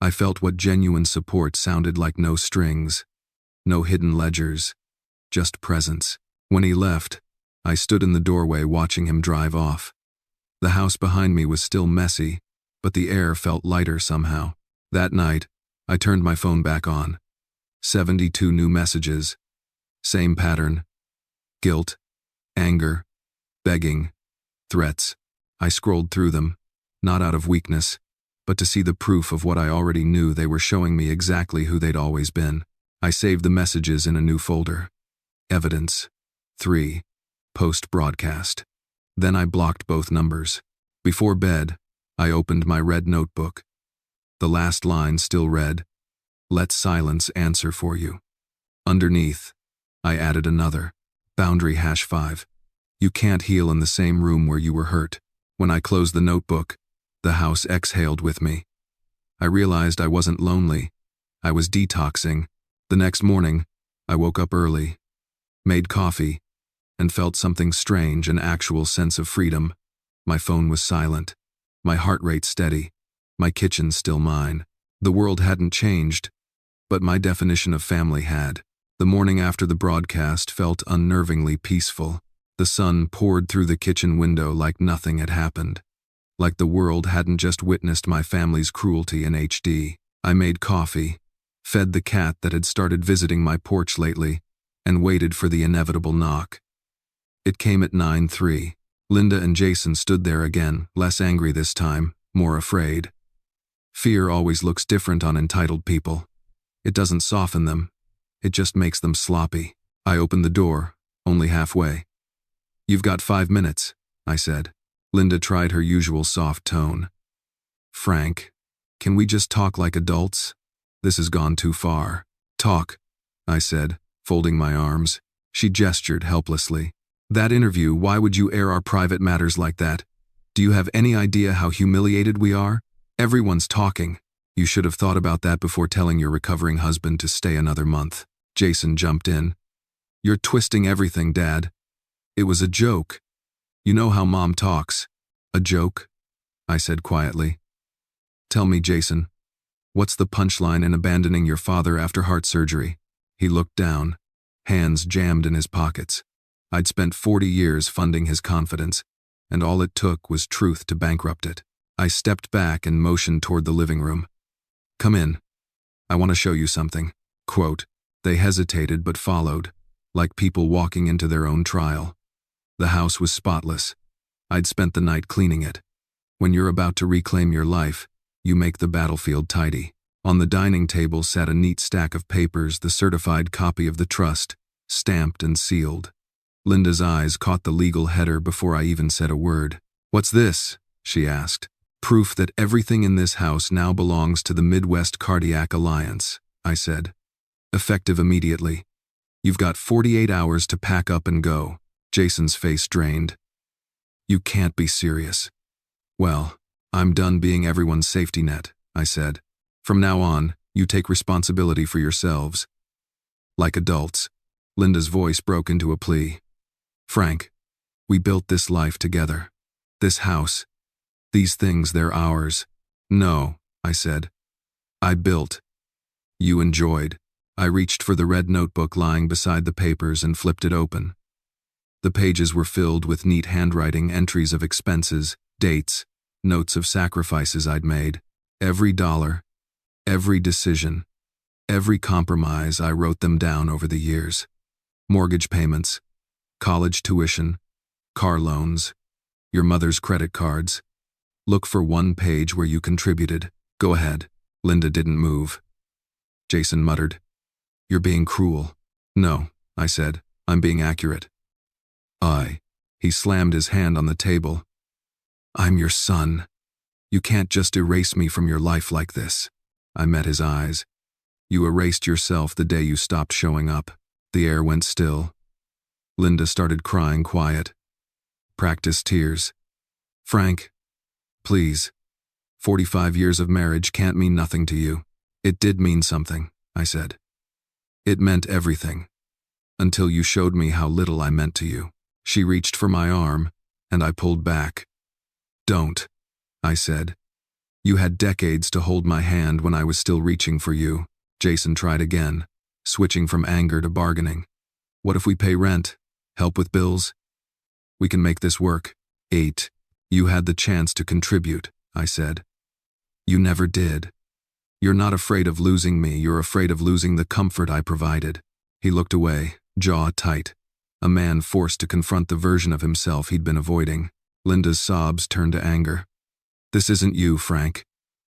I felt what genuine support sounded like. No strings, no hidden ledgers, just presence. When he left, I stood in the doorway watching him drive off. The house behind me was still messy, but the air felt lighter somehow. That night, I turned my phone back on. 72 new messages. Same pattern. Guilt, anger, begging, threats. I scrolled through them, not out of weakness, but to see the proof of what I already knew. They were showing me exactly who they'd always been. I saved the messages in a new folder. Evidence. 3. Post-broadcast. Then I blocked both numbers. Before bed, I opened my red notebook. The last line still read, "Let silence answer for you." Underneath, I added another, boundary #5. You can't heal in the same room where you were hurt. When I closed the notebook, the house exhaled with me. I realized I wasn't lonely. I was detoxing. The next morning, I woke up early, made coffee, and felt something strange, an actual sense of freedom. My phone was silent, my heart rate steady, my kitchen still mine. The world hadn't changed, but my definition of family had. The morning after the broadcast felt unnervingly peaceful. The sun poured through the kitchen window like nothing had happened. Like the world hadn't just witnessed my family's cruelty in HD. I made coffee, fed the cat that had started visiting my porch lately, and waited for the inevitable knock. It came at 9:03. Linda and Jason stood there again, less angry this time, more afraid. Fear always looks different on entitled people. It doesn't soften them. It just makes them sloppy. I opened the door, only halfway. You've got 5 minutes, I said. Linda tried her usual soft tone. Frank, can we just talk like adults? This has gone too far. Talk, I said, folding my arms. She gestured helplessly. That interview, why would you air our private matters like that? Do you have any idea how humiliated we are? Everyone's talking. You should have thought about that before telling your recovering husband to stay another month. Jason jumped in. You're twisting everything, Dad. It was a joke. You know how Mom talks. A joke? I said quietly. Tell me, Jason, what's the punchline in abandoning your father after heart surgery? He looked down, hands jammed in his pockets. I'd spent 40 years funding his confidence, and all it took was truth to bankrupt it. I stepped back and motioned toward the living room. Come in. I want to show you something. Quote, they hesitated but followed, like people walking into their own trial. The house was spotless. I'd spent the night cleaning it. When you're about to reclaim your life, you make the battlefield tidy. On the dining table sat a neat stack of papers, the certified copy of the trust, stamped and sealed. Linda's eyes caught the legal header before I even said a word. What's this? She asked. Proof that everything in this house now belongs to the Midwest Cardiac Alliance, I said. Effective immediately. You've got 48 hours to pack up and go. Jason's face drained. You can't be serious. Well, I'm done being everyone's safety net, I said. From now on, you take responsibility for yourselves. Like adults. Linda's voice broke into a plea. Frank, we built this life together. This house. These things, they're ours. No, I said. I built. You enjoyed. I reached for the red notebook lying beside the papers and flipped it open. The pages were filled with neat handwriting entries of expenses, dates, notes of sacrifices I'd made. Every dollar, every decision, every compromise, I wrote them down over the years. Mortgage payments, college tuition, car loans, your mother's credit cards. Look for one page where you contributed. Go ahead. Linda didn't move. Jason muttered, "You're being cruel." "No," I said, "I'm being accurate." He slammed his hand on the table. "I'm your son. You can't just erase me from your life like this." I met his eyes. "You erased yourself the day you stopped showing up." The air went still. Linda started crying quiet. Practice tears. "Frank, please. 45 years of marriage can't mean nothing to you." "It did mean something," I said. "It meant everything. Until you showed me how little I meant to you." She reached for my arm, and I pulled back. "Don't," I said. "You had decades to hold my hand when I was still reaching for you." Jason tried again, switching from anger to bargaining. "What if we pay rent? Help with bills? We can make this work." You had the chance to contribute," I said. "You never did. You're not afraid of losing me, you're afraid of losing the comfort I provided." He looked away, jaw tight. A man forced to confront the version of himself he'd been avoiding. Linda's sobs turned to anger. "This isn't you, Frank.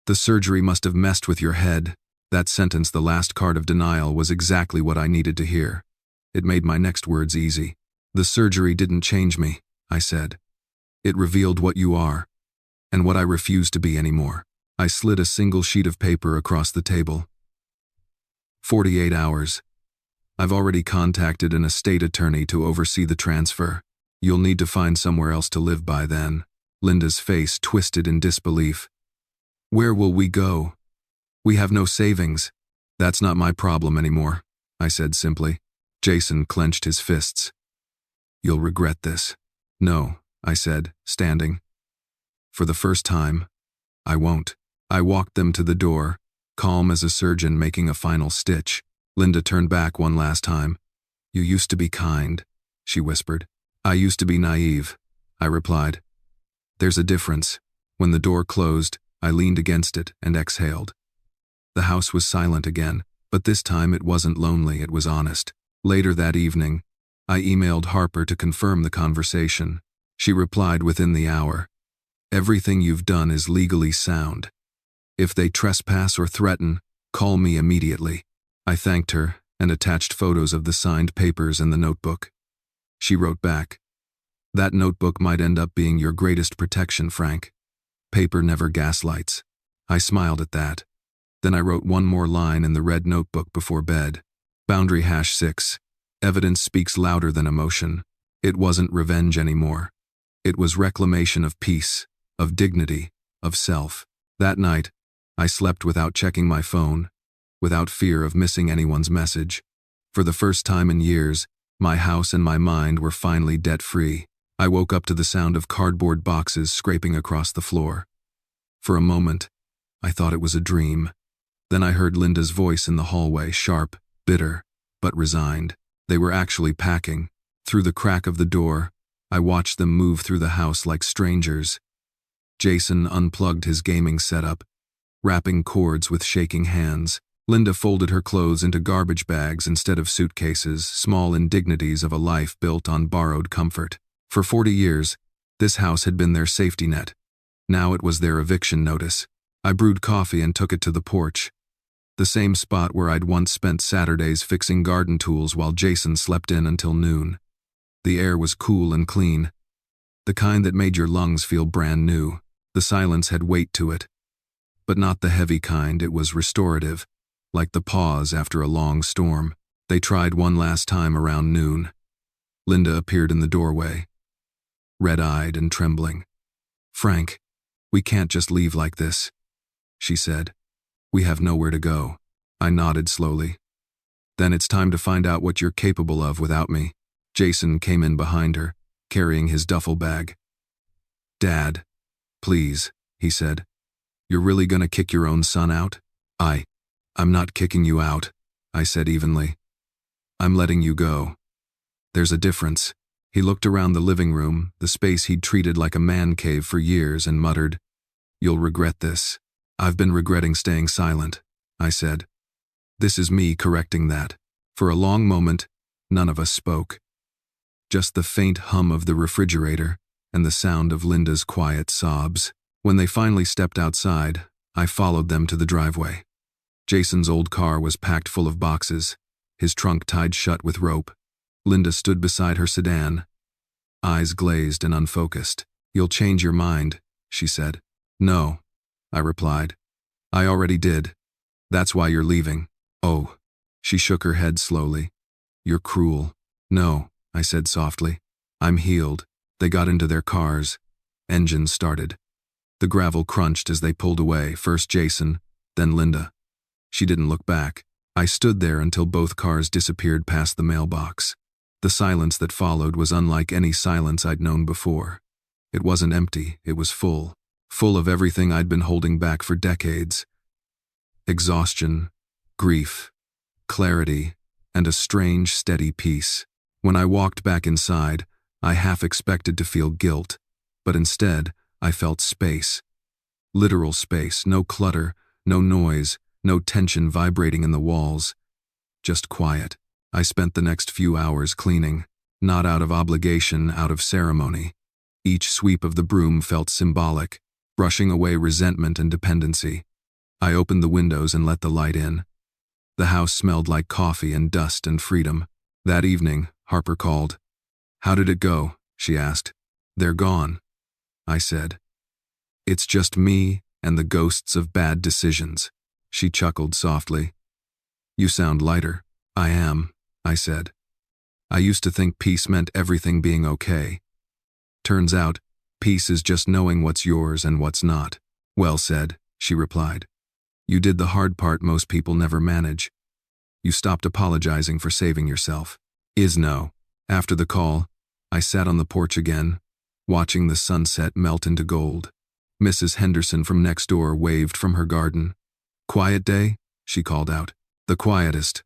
The surgery must have messed with your head." That sentence, the last card of denial, was exactly what I needed to hear. It made my next words easy. "The surgery didn't change me," I said. "It revealed what you are, and what I refuse to be anymore." I slid a single sheet of paper across the table. 48 hours. I've already contacted an estate attorney to oversee the transfer. You'll need to find somewhere else to live by then. Linda's face twisted in disbelief. "Where will we go? We have no savings." "That's not my problem anymore," I said simply. Jason clenched his fists. "You'll regret this." "No," I said, standing. "For the first time, I won't." I walked them to the door, calm as a surgeon making a final stitch. Linda turned back one last time. "You used to be kind," she whispered. "I used to be naive," I replied. "There's a difference." When the door closed, I leaned against it and exhaled. The house was silent again, but this time it wasn't lonely, it was honest. Later that evening, I emailed Harper to confirm the conversation. She replied within the hour. "Everything you've done is legally sound. If they trespass or threaten, call me immediately." I thanked her and attached photos of the signed papers in the notebook. She wrote back, "That notebook might end up being your greatest protection, Frank. Paper never gaslights." I smiled at that. Then I wrote one more line in the red notebook before bed. Boundary #6. Evidence speaks louder than emotion. It wasn't revenge anymore. It was reclamation of peace, of dignity, of self. That night, I slept without checking my phone, without fear of missing anyone's message. For the first time in years, my house and my mind were finally debt-free. I woke up to the sound of cardboard boxes scraping across the floor. For a moment, I thought it was a dream. Then I heard Linda's voice in the hallway, sharp, bitter, but resigned. They were actually packing. Through the crack of the door, I watched them move through the house like strangers. Jason unplugged his gaming setup, wrapping cords with shaking hands. Linda folded her clothes into garbage bags instead of suitcases, small indignities of a life built on borrowed comfort. For 40 years, this house had been their safety net. Now it was their eviction notice. I brewed coffee and took it to the porch, the same spot where I'd once spent Saturdays fixing garden tools while Jason slept in until noon. The air was cool and clean, the kind that made your lungs feel brand new. The silence had weight to it, but not the heavy kind. It was restorative, like the pause after a long storm. They tried one last time around noon. Linda appeared in the doorway, red-eyed and trembling. "Frank, we can't just leave like this," she said. "We have nowhere to go." I nodded slowly. "Then it's time to find out what you're capable of without me." Jason came in behind her, carrying his duffel bag. "Dad, please," he said. "You're really gonna kick your own son out?" I'm not kicking you out," I said evenly. I'm letting you go. There's a difference. He looked around the living room, the space he'd treated like a man cave for years, and muttered, "You'll regret this." "I've been regretting staying silent," I said. "This is me correcting that." For a long moment, none of us spoke. Just the faint hum of the refrigerator and the sound of Linda's quiet sobs. When they finally stepped outside, I followed them to the driveway. Jason's old car was packed full of boxes, his trunk tied shut with rope. Linda stood beside her sedan, eyes glazed and unfocused. "You'll change your mind," she said. "No," I replied. "I already did. That's why you're leaving." "Oh." She shook her head slowly. "You're cruel." "No," I said softly. "I'm healed." They got into their cars. Engines started. The gravel crunched as they pulled away, first Jason, then Linda. She didn't look back. I stood there until both cars disappeared past the mailbox. The silence that followed was unlike any silence I'd known before. It wasn't empty, it was full. Full of everything I'd been holding back for decades. Exhaustion, grief, clarity, and a strange, steady peace. When I walked back inside, I half expected to feel guilt, but instead, I felt space. Literal space, no clutter, no noise, no tension vibrating in the walls. Just quiet. I spent the next few hours cleaning, not out of obligation, out of ceremony. Each sweep of the broom felt symbolic, brushing away resentment and dependency. I opened the windows and let the light in. The house smelled like coffee and dust and freedom. That evening, Harper called. "How did it go?" she asked. "They're gone," I said. "It's just me and the ghosts of bad decisions." She chuckled softly. "You sound lighter." "I am," I said. "I used to think peace meant everything being okay. Turns out, peace is just knowing what's yours and what's not." "Well said," she replied. "You did the hard part most people never manage. You stopped apologizing for saving yourself." No. After the call, I sat on the porch again, watching the sunset melt into gold. Mrs. Henderson from next door waved from her garden. "Quiet day?" she called out. "The quietest,"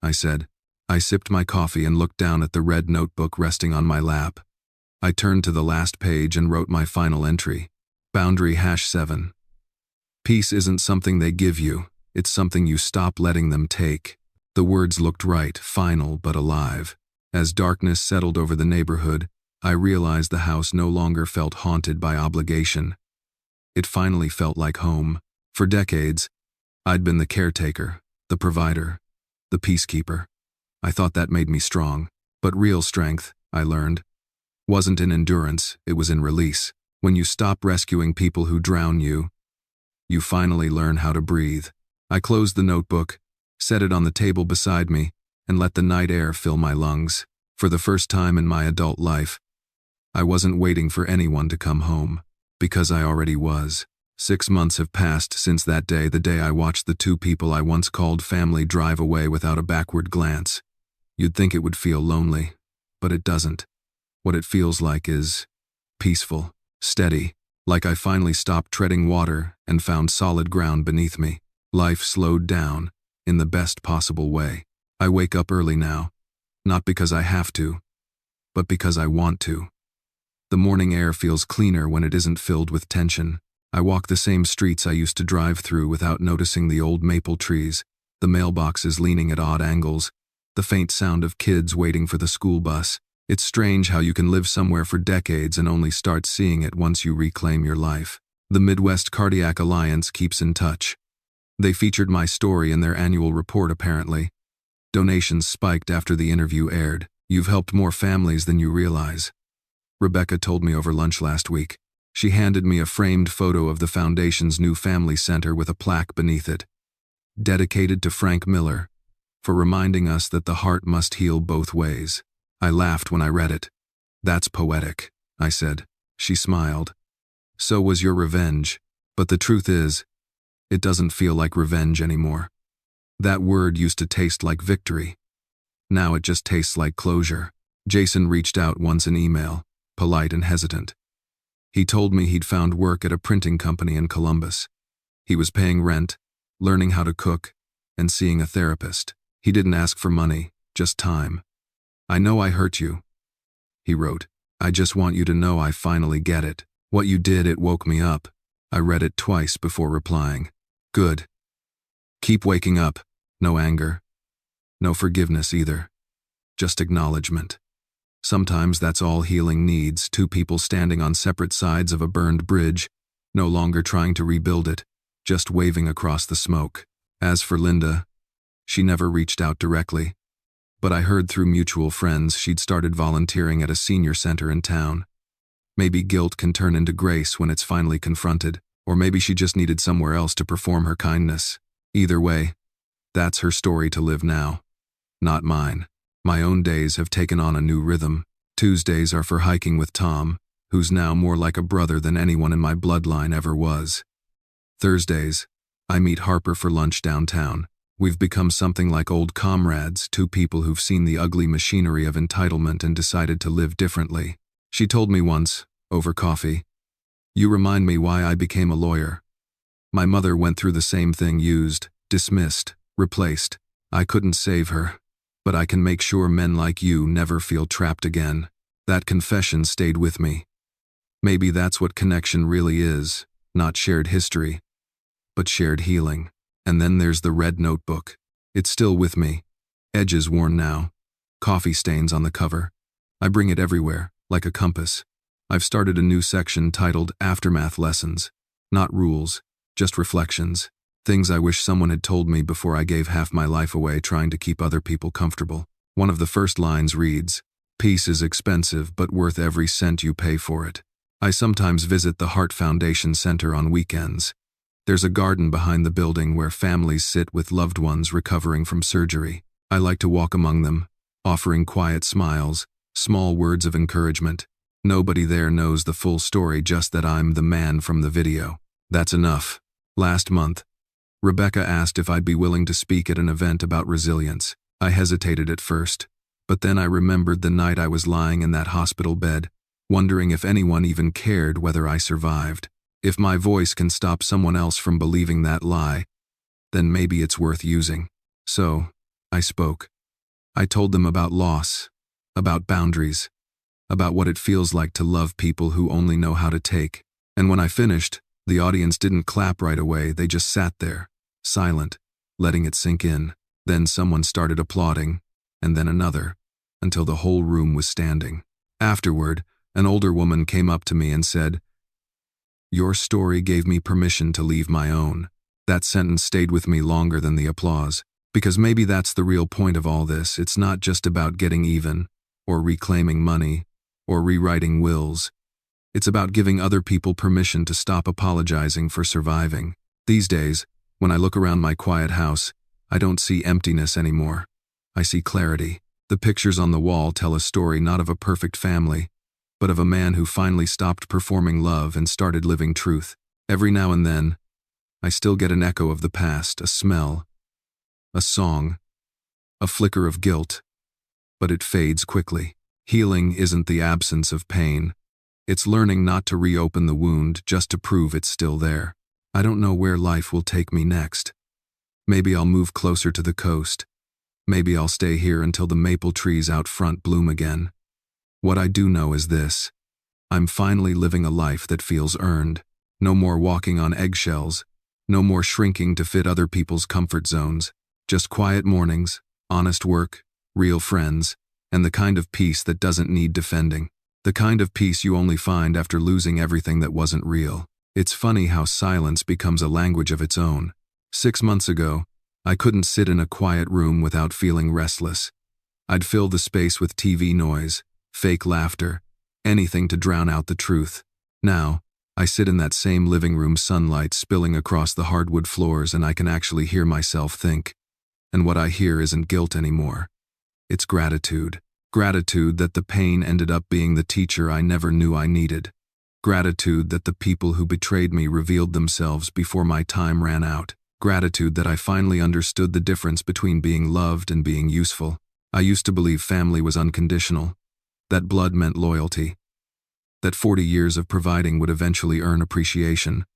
I said. I sipped my coffee and looked down at the red notebook resting on my lap. I turned to the last page and wrote my final entry. Boundary #7. Peace isn't something they give you, it's something you stop letting them take. The words looked right, final but alive. As darkness settled over the neighborhood, I realized the house no longer felt haunted by obligation. It finally felt like home. For decades, I'd been the caretaker, the provider, the peacekeeper. I thought that made me strong. But real strength, I learned, wasn't in endurance, it was in release. When you stop rescuing people who drown you, you finally learn how to breathe. I closed the notebook, set it on the table beside me, and let the night air fill my lungs. For the first time in my adult life, I wasn't waiting for anyone to come home, because I already was. 6 months have passed since that day, the day I watched the two people I once called family drive away without a backward glance. You'd think it would feel lonely, but it doesn't. What it feels like is peaceful, steady, like I finally stopped treading water and found solid ground beneath me. Life slowed down, in the best possible way. I wake up early now, not because I have to, but because I want to. The morning air feels cleaner when it isn't filled with tension. I walk the same streets I used to drive through without noticing the old maple trees, the mailboxes leaning at odd angles, the faint sound of kids waiting for the school bus. It's strange how you can live somewhere for decades and only start seeing it once you reclaim your life. The Midwest Cardiac Alliance keeps in touch. They featured my story in their annual report apparently. Donations spiked after the interview aired. "You've helped more families than you realize," Rebecca told me over lunch last week. She handed me a framed photo of the foundation's new family center with a plaque beneath it. "Dedicated to Frank Miller, for reminding us that the heart must heal both ways." I laughed when I read it. "That's poetic," I said. She smiled. "So was your revenge. But the truth is, it doesn't feel like revenge anymore. That word used to taste like victory. Now it just tastes like closure." Jason reached out once in email, polite and hesitant. He told me he'd found work at a printing company in Columbus. He was paying rent, learning how to cook, and seeing a therapist. He didn't ask for money, just time. "I know I hurt you," he wrote. "I just want you to know I finally get it. What you did, it woke me up." I read it twice before replying. "Good. Keep waking up." No anger. No forgiveness either. Just acknowledgement. Sometimes that's all healing needs, two people standing on separate sides of a burned bridge, no longer trying to rebuild it, just waving across the smoke. As for Linda, she never reached out directly, but I heard through mutual friends she'd started volunteering at a senior center in town. Maybe guilt can turn into grace when it's finally confronted, or maybe she just needed somewhere else to perform her kindness. Either way, that's her story to live now, not mine. My own days have taken on a new rhythm. Tuesdays are for hiking with Tom, who's now more like a brother than anyone in my bloodline ever was. Thursdays, I meet Harper for lunch downtown. We've become something like old comrades, two people who've seen the ugly machinery of entitlement and decided to live differently. She told me once, over coffee, "You remind me why I became a lawyer. My mother went through the same thing, used, dismissed, replaced. I couldn't save her, but I can make sure men like you never feel trapped again." That confession stayed with me. Maybe that's what connection really is, not shared history, but shared healing. And then there's the red notebook. It's still with me. Edges worn now. Coffee stains on the cover. I bring it everywhere, like a compass. I've started a new section titled Aftermath Lessons. Not rules, just reflections. Things I wish someone had told me before I gave half my life away trying to keep other people comfortable. One of the first lines reads, "Peace is expensive but worth every cent you pay for it." I sometimes visit the Heart Foundation Center on weekends. There's a garden behind the building where families sit with loved ones recovering from surgery. I like to walk among them, offering quiet smiles, small words of encouragement. Nobody there knows the full story, just that I'm the man from the video. That's enough. Last month, Rebecca asked if I'd be willing to speak at an event about resilience. I hesitated at first, but then I remembered the night I was lying in that hospital bed, wondering if anyone even cared whether I survived. If my voice can stop someone else from believing that lie, then maybe it's worth using. So, I spoke. I told them about loss, about boundaries, about what it feels like to love people who only know how to take. And when I finished, the audience didn't clap right away, they just sat there, silent, letting it sink in. Then someone started applauding, and then another, until the whole room was standing. Afterward, an older woman came up to me and said, "Your story gave me permission to leave my own." That sentence stayed with me longer than the applause, because maybe that's the real point of all this. It's not just about getting even, or reclaiming money, or rewriting wills. It's about giving other people permission to stop apologizing for surviving. These days, when I look around my quiet house, I don't see emptiness anymore. I see clarity. The pictures on the wall tell a story not of a perfect family, but of a man who finally stopped performing love and started living truth. Every now and then, I still get an echo of the past, a smell, a song, a flicker of guilt, but it fades quickly. Healing isn't the absence of pain. It's learning not to reopen the wound just to prove it's still there. I don't know where life will take me next. Maybe I'll move closer to the coast. Maybe I'll stay here until the maple trees out front bloom again. What I do know is this: I'm finally living a life that feels earned. No more walking on eggshells. No more shrinking to fit other people's comfort zones. Just quiet mornings, honest work, real friends, and the kind of peace that doesn't need defending. The kind of peace you only find after losing everything that wasn't real. It's funny how silence becomes a language of its own. 6 months ago, I couldn't sit in a quiet room without feeling restless. I'd fill the space with TV noise, fake laughter, anything to drown out the truth. Now, I sit in that same living room, sunlight spilling across the hardwood floors, and I can actually hear myself think. And what I hear isn't guilt anymore. It's gratitude. Gratitude that the pain ended up being the teacher I never knew I needed. Gratitude that the people who betrayed me revealed themselves before my time ran out. Gratitude that I finally understood the difference between being loved and being useful. I used to believe family was unconditional, that blood meant loyalty, that 40 years of providing would eventually earn appreciation.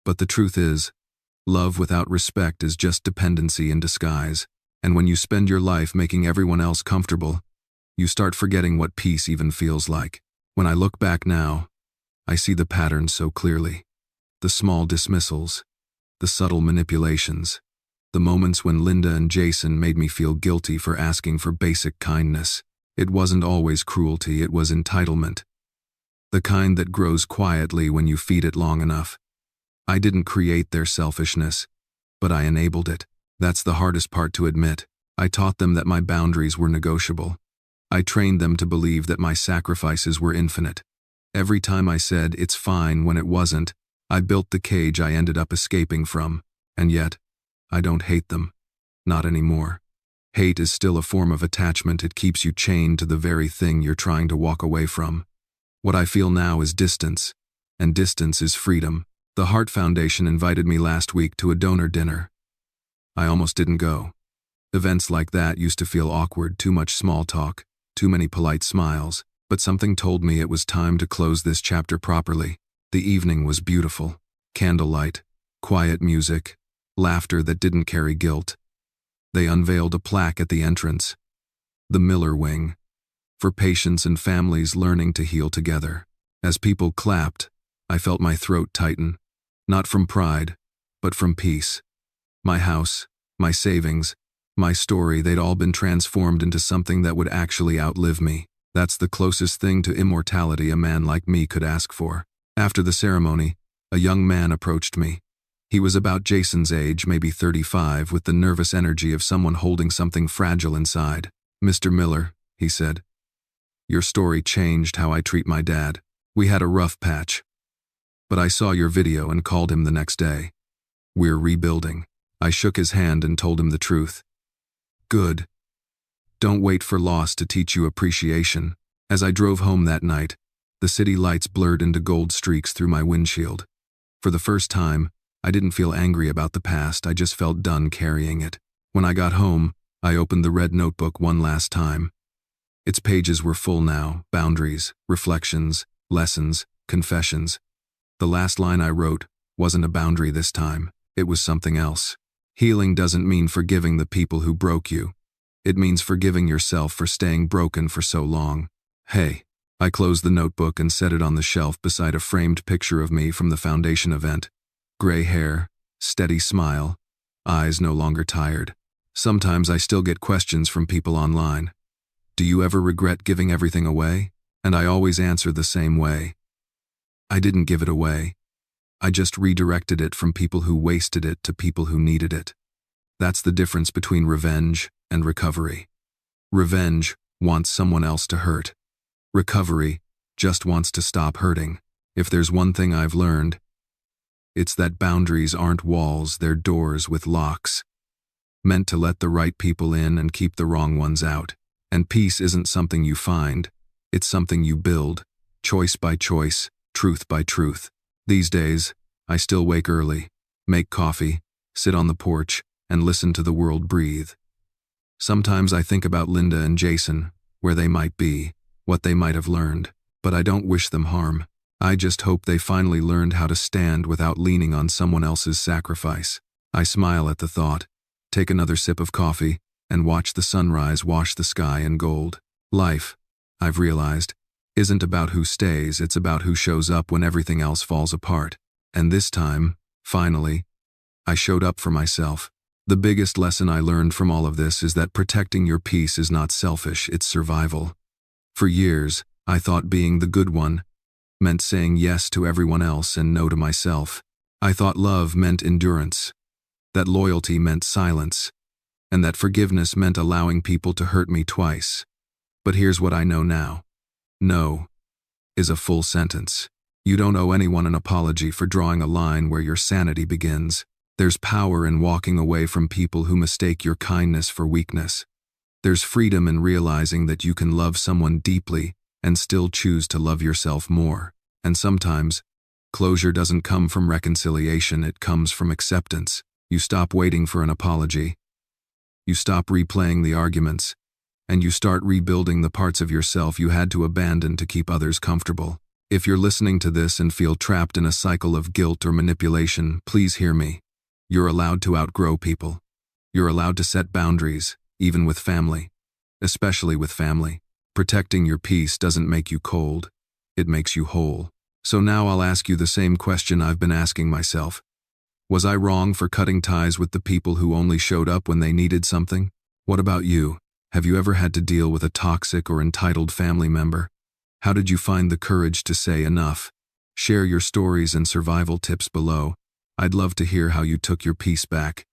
But the truth is, love without respect is just dependency in disguise. And when you spend your life making everyone else comfortable, you start forgetting what peace even feels like. When I look back now, I see the patterns so clearly. The small dismissals, the subtle manipulations, the moments when Linda and Jason made me feel guilty for asking for basic kindness. It wasn't always cruelty, it was entitlement. The kind that grows quietly when you feed it long enough. I didn't create their selfishness, but I enabled it. That's the hardest part to admit. I taught them that my boundaries were negotiable. I trained them to believe that my sacrifices were infinite. Every time I said, "It's fine," when it wasn't, I built the cage I ended up escaping from. And yet, I don't hate them. Not anymore. Hate is still a form of attachment. It keeps you chained to the very thing you're trying to walk away from. What I feel now is distance, and distance is freedom. The Heart Foundation invited me last week to a donor dinner. I almost didn't go. Events like that used to feel awkward, too much small talk, too many polite smiles, but something told me it was time to close this chapter properly. The evening was beautiful. Candlelight, quiet music, laughter that didn't carry guilt. They unveiled a plaque at the entrance. The Miller Wing. For patients and families learning to heal together. As people clapped, I felt my throat tighten. Not from pride, but from peace. My house, my savings, my story, they'd all been transformed into something that would actually outlive me. That's the closest thing to immortality a man like me could ask for. After the ceremony, a young man approached me. He was about Jason's age, maybe 35, with the nervous energy of someone holding something fragile inside. "Mr. Miller," he said, "your story changed how I treat my dad. We had a rough patch. But I saw your video and called him the next day. We're rebuilding." I shook his hand and told him the truth. "Good. Don't wait for loss to teach you appreciation." As I drove home that night, the city lights blurred into gold streaks through my windshield. For the first time, I didn't feel angry about the past, I just felt done carrying it. When I got home, I opened the red notebook one last time. Its pages were full now, boundaries, reflections, lessons, confessions. The last line I wrote wasn't a boundary this time, it was something else. Healing doesn't mean forgiving the people who broke you. It means forgiving yourself for staying broken for so long. Hey. I closed the notebook and set it on the shelf beside a framed picture of me from the foundation event. Gray hair, steady smile, eyes no longer tired. Sometimes I still get questions from people online. "Do you ever regret giving everything away?" And I always answer the same way. I didn't give it away. I just redirected it from people who wasted it to people who needed it. That's the difference between revenge and recovery. Revenge wants someone else to hurt. Recovery just wants to stop hurting. If there's one thing I've learned, it's that boundaries aren't walls, they're doors with locks. Meant to let the right people in and keep the wrong ones out. And peace isn't something you find, it's something you build, choice by choice, truth by truth. These days, I still wake early, make coffee, sit on the porch, and listen to the world breathe. Sometimes I think about Linda and Jason, where they might be, what they might have learned, but I don't wish them harm. I just hope they finally learned how to stand without leaning on someone else's sacrifice. I smile at the thought, take another sip of coffee, and watch the sunrise wash the sky in gold. Life, I've realized, isn't about who stays, it's about who shows up when everything else falls apart. And this time, finally, I showed up for myself. The biggest lesson I learned from all of this is that protecting your peace is not selfish, it's survival. For years, I thought being the good one meant saying yes to everyone else and no to myself. I thought love meant endurance, that loyalty meant silence, and that forgiveness meant allowing people to hurt me twice. But here's what I know now. No is a full sentence. You don't owe anyone an apology for drawing a line where your sanity begins. There's power in walking away from people who mistake your kindness for weakness. There's freedom in realizing that you can love someone deeply and still choose to love yourself more. And sometimes, closure doesn't come from reconciliation, it comes from acceptance. You stop waiting for an apology. You stop replaying the arguments, and you start rebuilding the parts of yourself you had to abandon to keep others comfortable. If you're listening to this and feel trapped in a cycle of guilt or manipulation, please hear me. You're allowed to outgrow people. You're allowed to set boundaries, even with family. Especially with family. Protecting your peace doesn't make you cold. It makes you whole. So now I'll ask you the same question I've been asking myself. Was I wrong for cutting ties with the people who only showed up when they needed something? What about you? Have you ever had to deal with a toxic or entitled family member? How did you find the courage to say enough? Share your stories and survival tips below. I'd love to hear how you took your peace back.